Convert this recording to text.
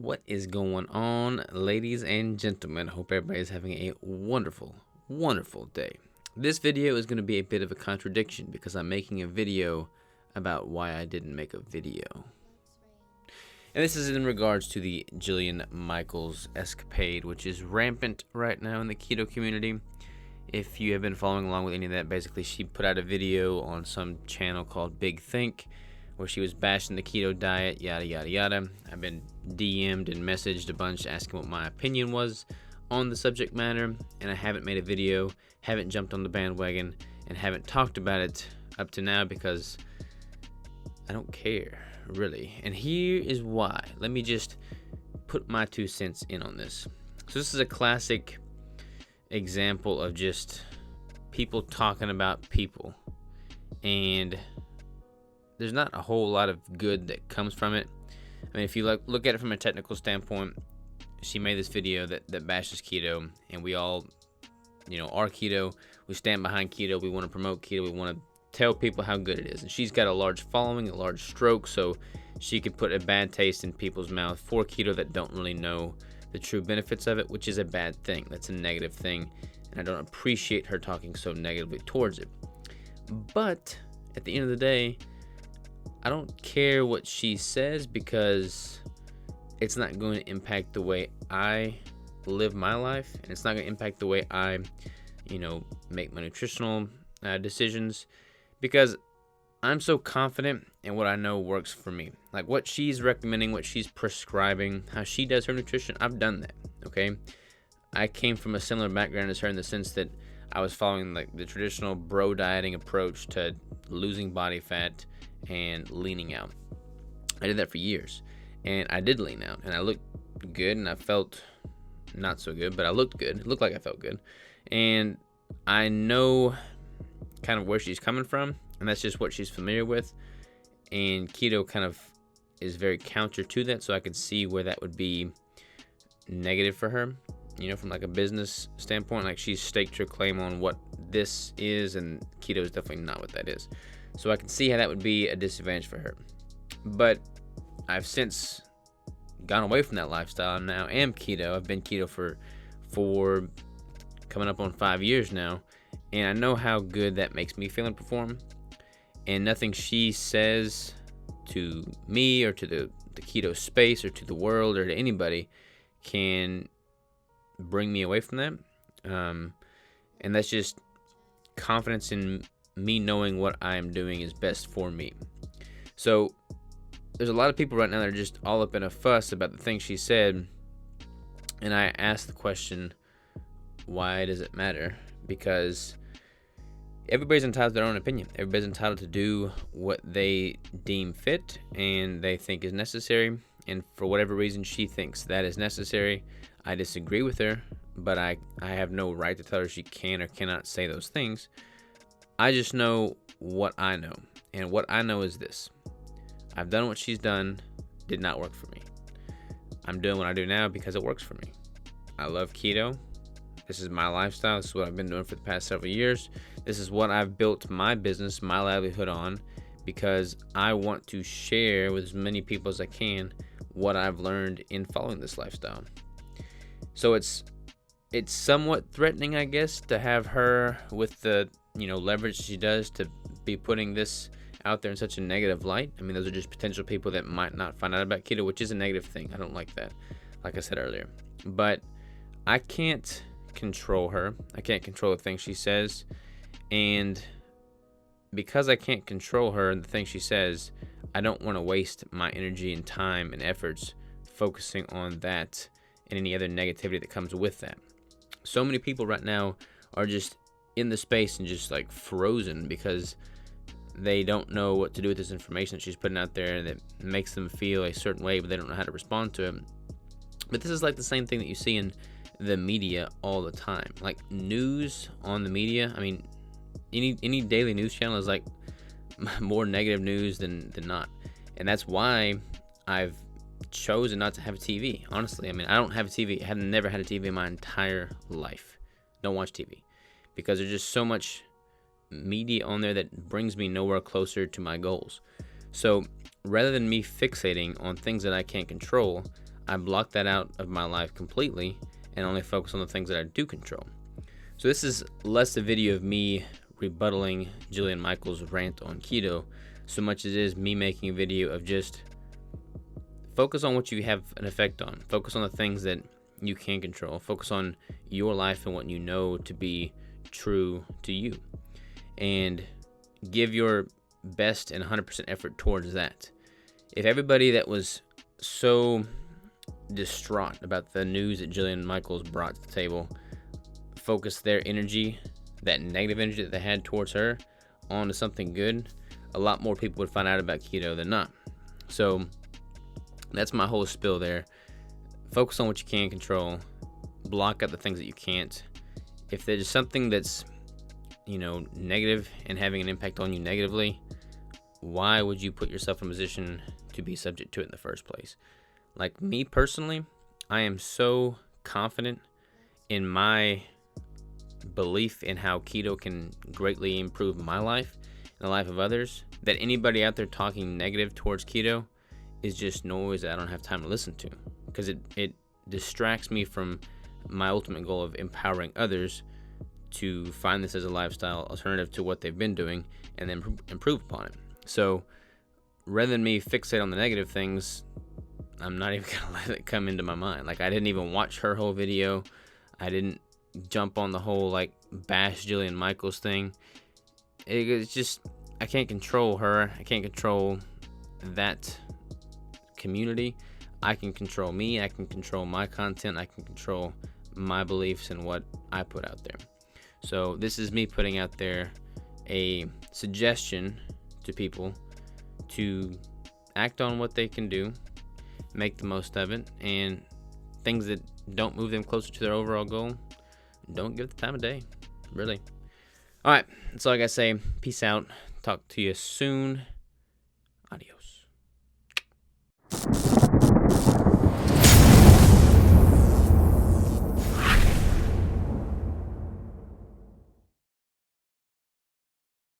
What is going on, ladies and gentlemen? Hope everybody's having a wonderful, wonderful day. This video is going to be a bit of a contradiction because I'm making a video about why I didn't make a video. And this is in regards to the Jillian Michaels escapade, which is rampant right now in the keto community. If you have been following along with any of that, basically she put out a video on some channel called Big Think, where she was bashing the keto diet, yada yada yada. I've been DM'd and messaged a bunch asking what my opinion was on the subject matter, and I haven't made a video, haven't jumped on the bandwagon, and haven't talked about it up to now because I don't care, really. And here is why. Let me just put my 2 cents in on this. So this is a classic example of just people talking about people, and there's not a whole lot of good that comes from it. I mean, if you look at it from a technical standpoint, she made this video that bashes keto, and we all, are keto. We stand behind keto. We want to promote keto. We want to tell people how good it is. And she's got a large following, a large stroke, so she could put a bad taste in people's mouth for keto that don't really know the true benefits of it, which is a bad thing. That's a negative thing, and I don't appreciate her talking so negatively towards it. But at the end of the day, I don't care what she says because it's not going to impact the way I live my life, and it's not going to impact the way I, make my nutritional decisions, because I'm so confident in what I know works for me. Like what she's recommending, what she's prescribing, how she does her nutrition, I've done that, okay? I came from a similar background as her in the sense that I was following like the traditional bro dieting approach to losing body fat and leaning out. I did that for years, and I did lean out, and I looked good, and I felt not so good, but I looked good. It looked like I felt good, and I know kind of where she's coming from, and that's just what she's familiar with, and keto kind of is very counter to that, so I could see where that would be negative for her, from like a business standpoint. Like she's staked her claim on what this is, and keto is definitely not what that is. So I can see how that would be a disadvantage for her. But I've since gone away from that lifestyle and now am keto. I've been keto for coming up on 5 years now, and I know how good that makes me feel and perform. And nothing she says to me or to the keto space or to the world or to anybody can bring me away from that. And that's just confidence in me knowing what I am doing is best for me. So there's a lot of people right now that are just all up in a fuss about the things she said, and I asked the question, why does it matter? Because everybody's entitled to their own opinion. Everybody's entitled to do what they deem fit and they think is necessary, and for whatever reason she thinks that is necessary, I disagree with her, but I have no right to tell her she can or cannot say those things. I just know what I know, and what I know is this. I've done what she's done, did not work for me. I'm doing what I do now because it works for me. I love keto. This is my lifestyle. This is what I've been doing for the past several years. This is what I've built my business, my livelihood on, because I want to share with as many people as I can what I've learned in following this lifestyle. So it's somewhat threatening, I guess, to have her with the leverage she does to be putting this out there in such a negative light. I mean, those are just potential people that might not find out about keto, which is a negative thing. I don't like that, like I said earlier. But I can't control her. I can't control the things she says. And because I can't control her and the things she says, I don't want to waste my energy and time and efforts focusing on that and any other negativity that comes with that. So many people right now are just in the space and just like frozen because they don't know what to do with this information that she's putting out there that makes them feel a certain way, but they don't know how to respond to it. But this is like the same thing that you see in the media all the time. Like news on the media, I mean, any daily news channel is like more negative news than not. And that's why I've chosen not to have a TV, honestly. I mean, I don't have a TV. I have never had a TV in my entire life. Don't watch TV because there's just so much media on there that brings me nowhere closer to my goals. So rather than me fixating on things that I can't control, I block that out of my life completely and only focus on the things that I do control. So this is less a video of me rebuttaling Jillian Michaels' rant on keto, so much as it is me making a video of just focus on what you have an effect on. Focus on the things that you can control. Focus on your life and what you know to be true to you. And give your best and 100% effort towards that. If everybody that was so distraught about the news that Jillian Michaels brought to the table focused their energy, that negative energy that they had towards her, onto something good, a lot more people would find out about keto than not. So that's my whole spill there. Focus on what you can control. Block out the things that you can't. If there's something that's, negative and having an impact on you negatively, why would you put yourself in a position to be subject to it in the first place? Like me personally, I am so confident in my belief in how keto can greatly improve my life and the life of others, that anybody out there talking negative towards keto is just noise that I don't have time to listen to, because it distracts me from my ultimate goal of empowering others to find this as a lifestyle alternative to what they've been doing and then improve upon it. So rather than me fixate on the negative things, I'm not even gonna let it come into my mind. Like, I didn't even watch her whole video. I didn't jump on the whole bash Jillian Michaels thing. It's just, I can't control her. I can't control that community. I can control me. I can control my content. I can control my beliefs and what I put out there. So this is me putting out there a suggestion to people to act on what they can do, make the most of it, and things that don't move them closer to their overall goal, don't give it the time of day, really. All right, that's all I gotta say. Peace out. Talk to you soon.